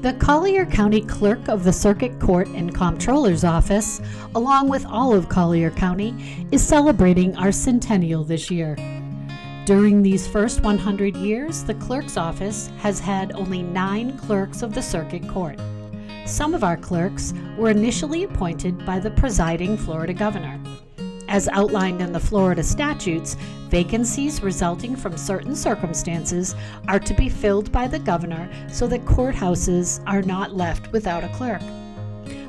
The Collier County Clerk of the Circuit Court and Comptroller's Office, along with all of Collier County, is celebrating our centennial this year. During these first 100 years, the clerk's office has had only 9 clerks of the circuit court. Some of our clerks were initially appointed by the presiding Florida governor. As outlined in the Florida statutes, vacancies resulting from certain circumstances are to be filled by the governor so that courthouses are not left without a clerk.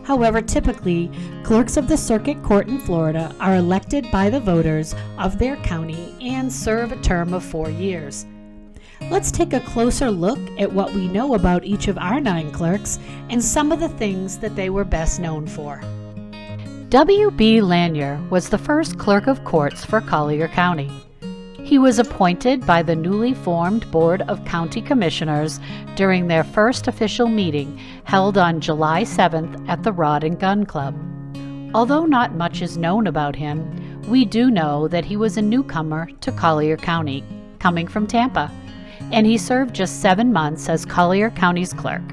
However, typically, clerks of the circuit court in Florida are elected by the voters of their county and serve a term of 4 years. Let's take a closer look at what we know about each of our 9 clerks and some of the things that they were best known for. W.B. Lanier was the first Clerk of Courts for Collier County. He was appointed by the newly formed Board of County Commissioners during their first official meeting held on July 7th at the Rod and Gun Club. Although not much is known about him, we do know that he was a newcomer to Collier County, coming from Tampa, and he served just 7 months as Collier County's clerk.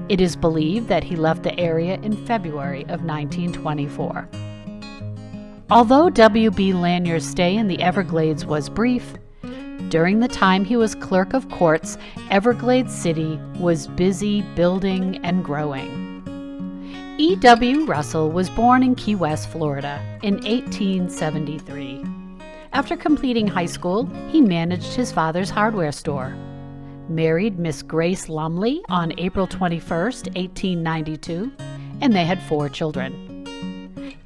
It is believed that he left the area in February of 1924. Although W.B. Lanier's stay in the Everglades was brief, during the time he was Clerk of Courts, Everglades City was busy building and growing. E.W. Russell was born in Key West, Florida, in 1873. After completing high school, he managed his father's hardware store. Married Miss Grace Lumley on April 21, 1892, and they had 4 children.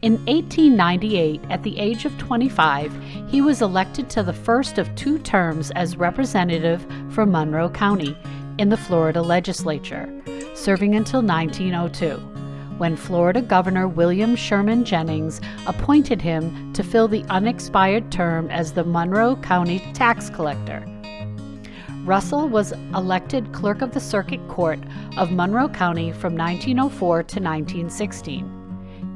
In 1898, at the age of 25, he was elected to the first of 2 terms as representative for Monroe County in the Florida legislature, serving until 1902, when Florida Governor William Sherman Jennings appointed him to fill the unexpired term as the Monroe County tax collector. Russell was elected Clerk of the Circuit Court of Monroe County from 1904 to 1916.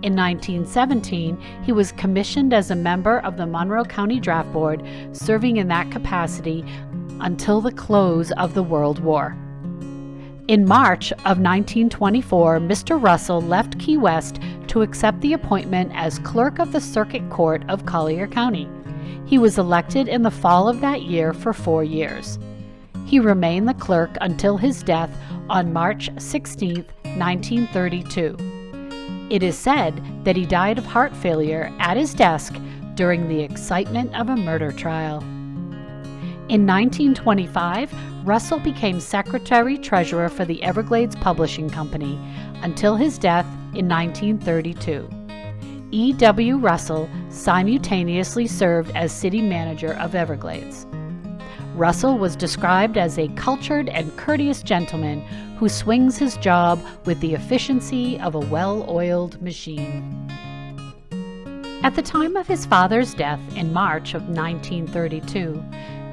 In 1917, he was commissioned as a member of the Monroe County Draft Board, serving in that capacity until the close of the World War. In March of 1924, Mr. Russell left Key West to accept the appointment as Clerk of the Circuit Court of Collier County. He was elected in the fall of that year for 4 years. He remained the clerk until his death on March 16, 1932. It is said that he died of heart failure at his desk during the excitement of a murder trial. In 1925, Russell became Secretary-Treasurer for the Everglades Publishing Company until his death in 1932. E.W. Russell simultaneously served as City Manager of Everglades. Russell was described as a cultured and courteous gentleman who swings his job with the efficiency of a well-oiled machine. At the time of his father's death in March of 1932,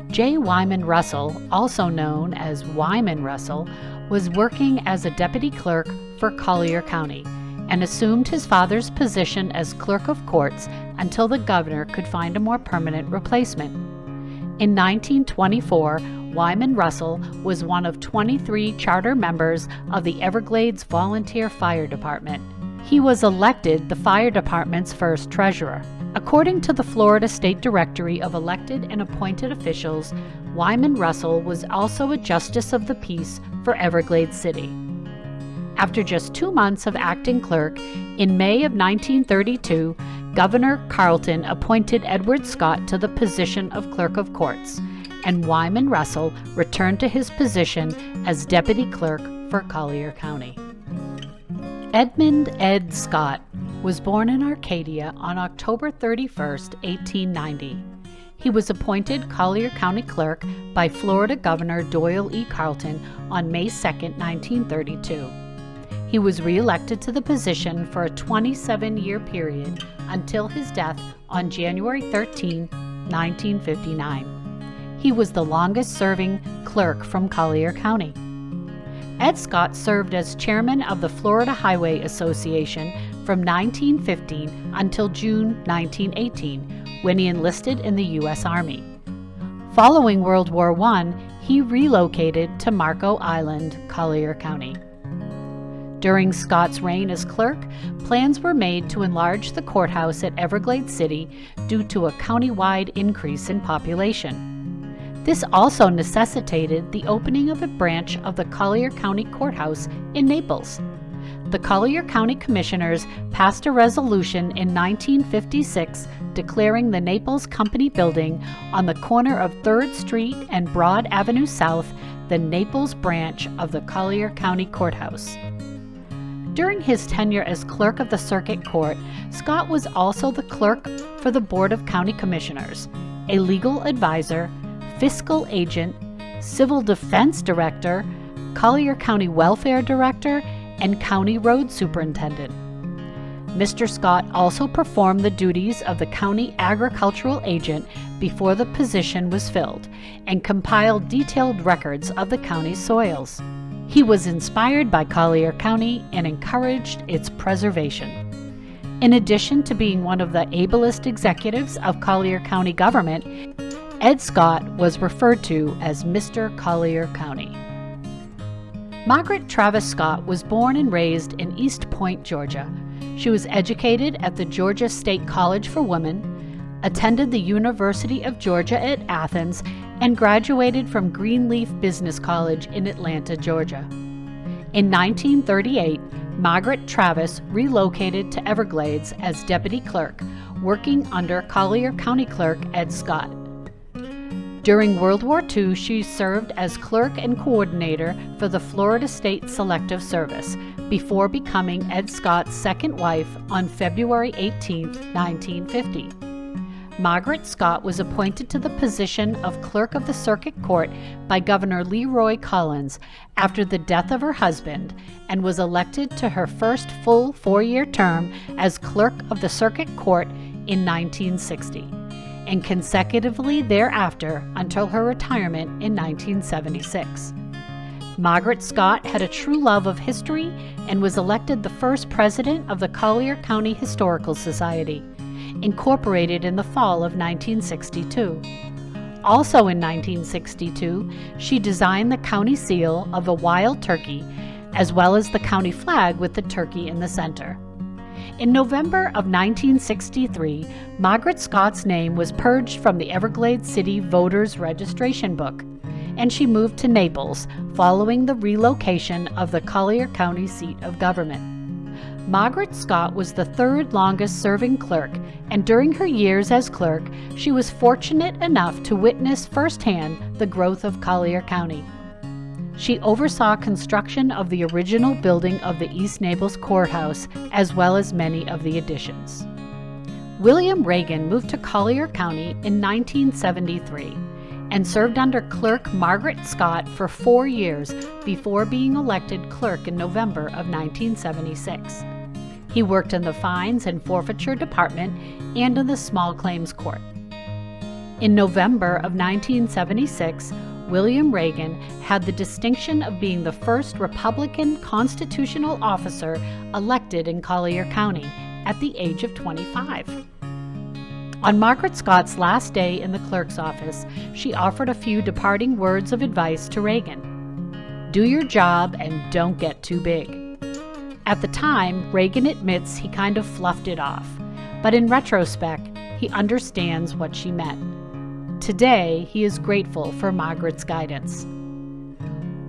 J. Wyman Russell, also known as Wyman Russell, was working as a deputy clerk for Collier County and assumed his father's position as Clerk of Courts until the governor could find a more permanent replacement. In 1924, Wyman Russell was one of 23 charter members of the Everglades Volunteer Fire Department. He was elected the fire department's first treasurer. According to the Florida State Directory of Elected and Appointed Officials, Wyman Russell was also a Justice of the Peace for Everglades City. After just 2 months of acting clerk, in May of 1932, Governor Carleton appointed Edward Scott to the position of Clerk of Courts, and Wyman Russell returned to his position as Deputy Clerk for Collier County. Edmund Ed Scott was born in Arcadia on October 31, 1890. He was appointed Collier County Clerk by Florida Governor Doyle E. Carleton on May 2, 1932. He was re-elected to the position for a 27-year period until his death on January 13, 1959. He was the longest-serving clerk from Collier County. Ed Scott served as chairman of the Florida Highway Association from 1915 until June 1918, when he enlisted in the U.S. Army. Following World War I, he relocated to Marco Island, Collier County. During Scott's reign as clerk, plans were made to enlarge the courthouse at Everglades City due to a countywide increase in population. This also necessitated the opening of a branch of the Collier County Courthouse in Naples. The Collier County Commissioners passed a resolution in 1956 declaring the Naples Company Building on the corner of 3rd Street and Broad Avenue South the Naples branch of the Collier County Courthouse. During his tenure as Clerk of the Circuit Court, Scott was also the clerk for the Board of County Commissioners, a legal advisor, fiscal agent, civil defense director, Collier County Welfare Director, and county road superintendent. Mr. Scott also performed the duties of the county agricultural agent before the position was filled and compiled detailed records of the county's soils. He was inspired by Collier County and encouraged its preservation. In addition to being one of the ablest executives of Collier County government, Ed Scott was referred to as Mr. Collier County. Margaret Travis Scott was born and raised in East Point, Georgia. She was educated at the Georgia State College for Women, attended the University of Georgia at Athens, and graduated from Greenleaf Business College in Atlanta, Georgia. In 1938, Margaret Travis relocated to Everglades as deputy clerk, working under Collier County Clerk Ed Scott. During World War II, she served as clerk and coordinator for the Florida State Selective Service before becoming Ed Scott's second wife on February 18, 1950. Margaret Scott was appointed to the position of Clerk of the Circuit Court by Governor Leroy Collins after the death of her husband and was elected to her first full 4-year term as Clerk of the Circuit Court in 1960. And consecutively thereafter until her retirement in 1976. Margaret Scott had a true love of history and was elected the first president of the Collier County Historical Society, incorporated in the fall of 1962. Also in 1962, she designed the county seal of a wild turkey, as well as the county flag with the turkey in the center. In November of 1963, Margaret Scott's name was purged from the Everglades City Voters Registration Book, and she moved to Naples following the relocation of the Collier County seat of government. Margaret Scott was the third longest serving clerk, and during her years as clerk, she was fortunate enough to witness firsthand the growth of Collier County. She oversaw construction of the original building of the East Naples Courthouse, as well as many of the additions. William Reagan moved to Collier County in 1973 and served under Clerk Margaret Scott for 4 years before being elected clerk in November of 1976. He worked in the Fines and Forfeiture Department and in the Small Claims Court. In November of 1976, William Reagan had the distinction of being the first Republican constitutional officer elected in Collier County at the age of 25. On Margaret Scott's last day in the clerk's office, she offered a few departing words of advice to Reagan. Do your job and don't get too big. At the time, Reagan admits he kind of fluffed it off, but in retrospect, he understands what she meant. Today, he is grateful for Margaret's guidance.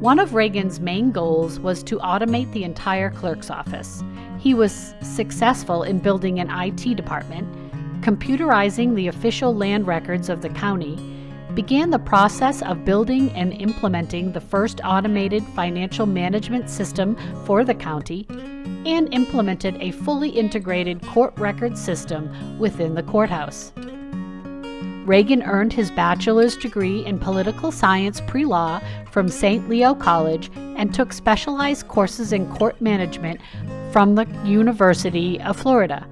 One of Reagan's main goals was to automate the entire clerk's office. He was successful in building an IT department, computerizing the official land records of the county, began the process of building and implementing the first automated financial management system for the county, and implemented a fully integrated court record system within the courthouse. Reagan earned his bachelor's degree in political science pre-law from St. Leo College and took specialized courses in court management from the University of Florida.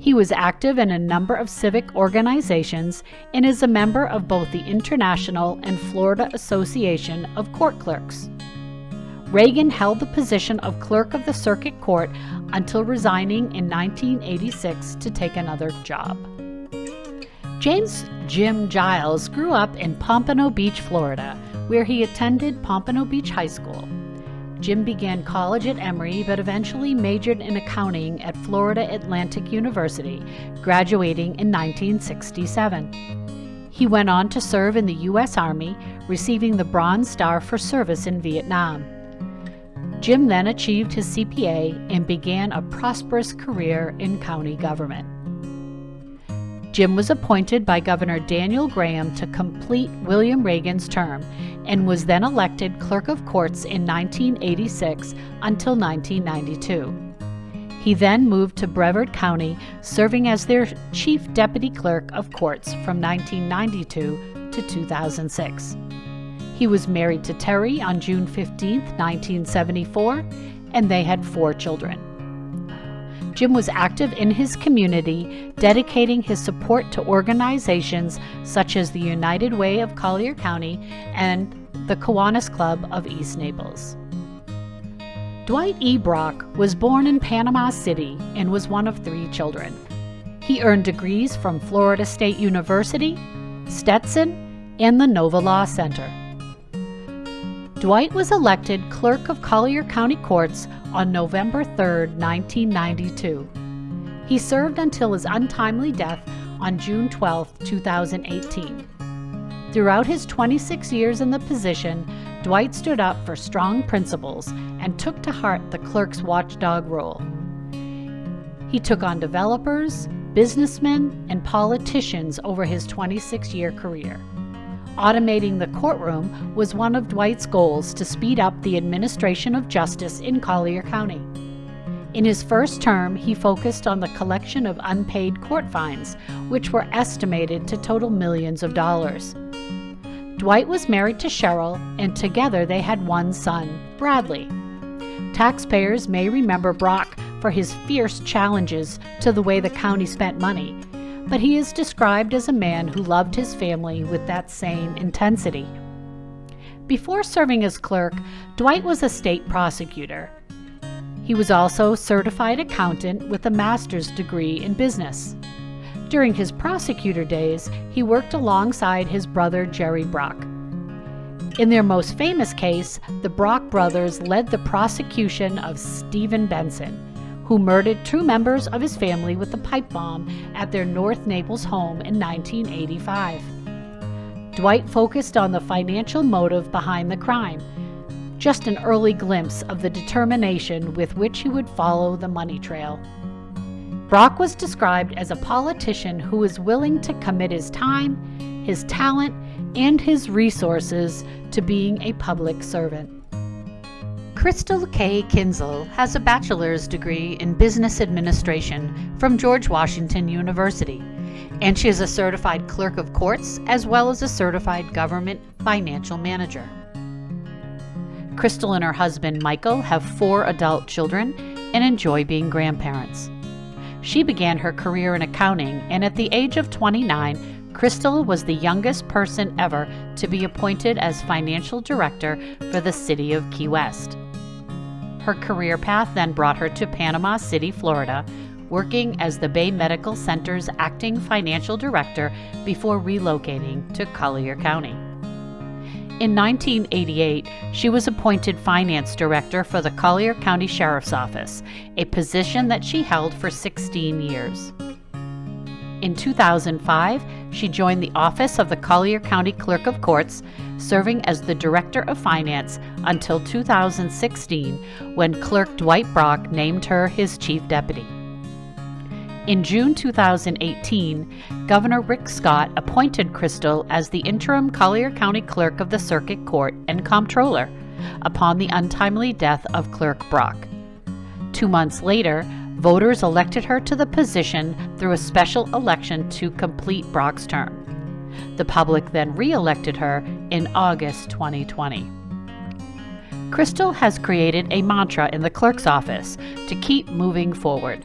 He was active in a number of civic organizations and is a member of both the International and Florida Association of Court Clerks. Reagan held the position of Clerk of the Circuit Court until resigning in 1986 to take another job. James Jim Giles grew up in Pompano Beach, Florida, where he attended Pompano Beach High School. Jim began college at Emory, but eventually majored in accounting at Florida Atlantic University, graduating in 1967. He went on to serve in the U.S. Army, receiving the Bronze Star for service in Vietnam. Jim then achieved his CPA and began a prosperous career in county government. Jim was appointed by Governor Daniel Graham to complete William Reagan's term and was then elected Clerk of Courts in 1986 until 1992. He then moved to Brevard County, serving as their Chief Deputy Clerk of Courts from 1992 to 2006. He was married to Terry on June 15, 1974, and they had 4 children. Jim was active in his community, dedicating his support to organizations such as the United Way of Collier County and the Kiwanis Club of East Naples. Dwight E. Brock was born in Panama City and was one of 3 children. He earned degrees from Florida State University, Stetson, and the Nova Law Center. Dwight was elected Clerk of Collier County Courts on November 3, 1992. He served until his untimely death on June 12, 2018. Throughout his 26 years in the position, Dwight stood up for strong principles and took to heart the clerk's watchdog role. He took on developers, businessmen, and politicians over his 26-year career. Automating the courtroom was one of Dwight's goals to speed up the administration of justice in Collier County. In his first term, he focused on the collection of unpaid court fines, which were estimated to total millions of dollars. Dwight was married to Cheryl, and together they had 1 son, Bradley. Taxpayers may remember Brock for his fierce challenges to the way the county spent money, but he is described as a man who loved his family with that same intensity. Before serving as clerk, Dwight was a state prosecutor. He was also a certified accountant with a master's degree in business. During his prosecutor days, he worked alongside his brother Jerry Brock. In their most famous case, the Brock brothers led the prosecution of Stephen Benson, who murdered 2 members of his family with a pipe bomb at their North Naples home in 1985. Dwight focused on the financial motive behind the crime, just an early glimpse of the determination with which he would follow the money trail. Brock was described as a politician who was willing to commit his time, his talent, and his resources to being a public servant. Crystal K. Kinzel has a bachelor's degree in business administration from George Washington University, and she is a certified clerk of courts as well as a certified government financial manager. Crystal and her husband Michael have 4 adult children and enjoy being grandparents. She began her career in accounting, and at the age of 29, Crystal was the youngest person ever to be appointed as financial director for the city of Key West. Her career path then brought her to Panama City, Florida, working as the Bay Medical Center's acting financial director before relocating to Collier County. In 1988, she was appointed finance director for the Collier County Sheriff's Office, a position that she held for 16 years. In 2005, she joined the office of the Collier County Clerk of Courts, serving as the Director of Finance until 2016, when Clerk Dwight Brock named her his Chief Deputy. In June 2018, Governor Rick Scott appointed Crystal as the interim Collier County Clerk of the Circuit Court and Comptroller upon the untimely death of Clerk Brock. 2 months later, voters elected her to the position through a special election to complete Brock's term. The public then re-elected her in August 2020. Crystal has created a mantra in the clerk's office to keep moving forward.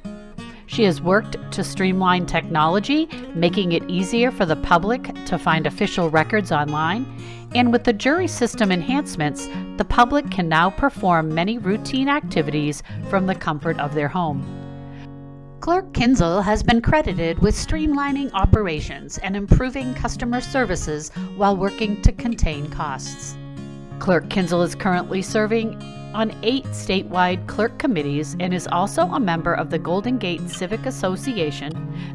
She has worked to streamline technology, making it easier for the public to find official records online, and with the jury system enhancements, the public can now perform many routine activities from the comfort of their home. Clerk Kinzel has been credited with streamlining operations and improving customer services while working to contain costs. Clerk Kinzel is currently serving on 8 statewide clerk committees and is also a member of the Golden Gate Civic Association,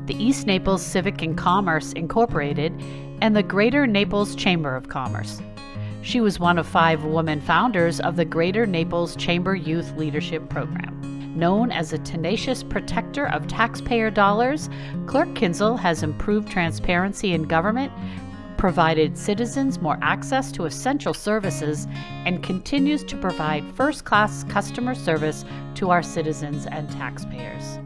the East Naples Civic and Commerce Incorporated, and the Greater Naples Chamber of Commerce. She was one of 5 women founders of the Greater Naples Chamber Youth Leadership Program. Known as a tenacious protector of taxpayer dollars, Clerk Kinzel has improved transparency in government, provided citizens more access to essential services, and continues to provide first-class customer service to our citizens and taxpayers.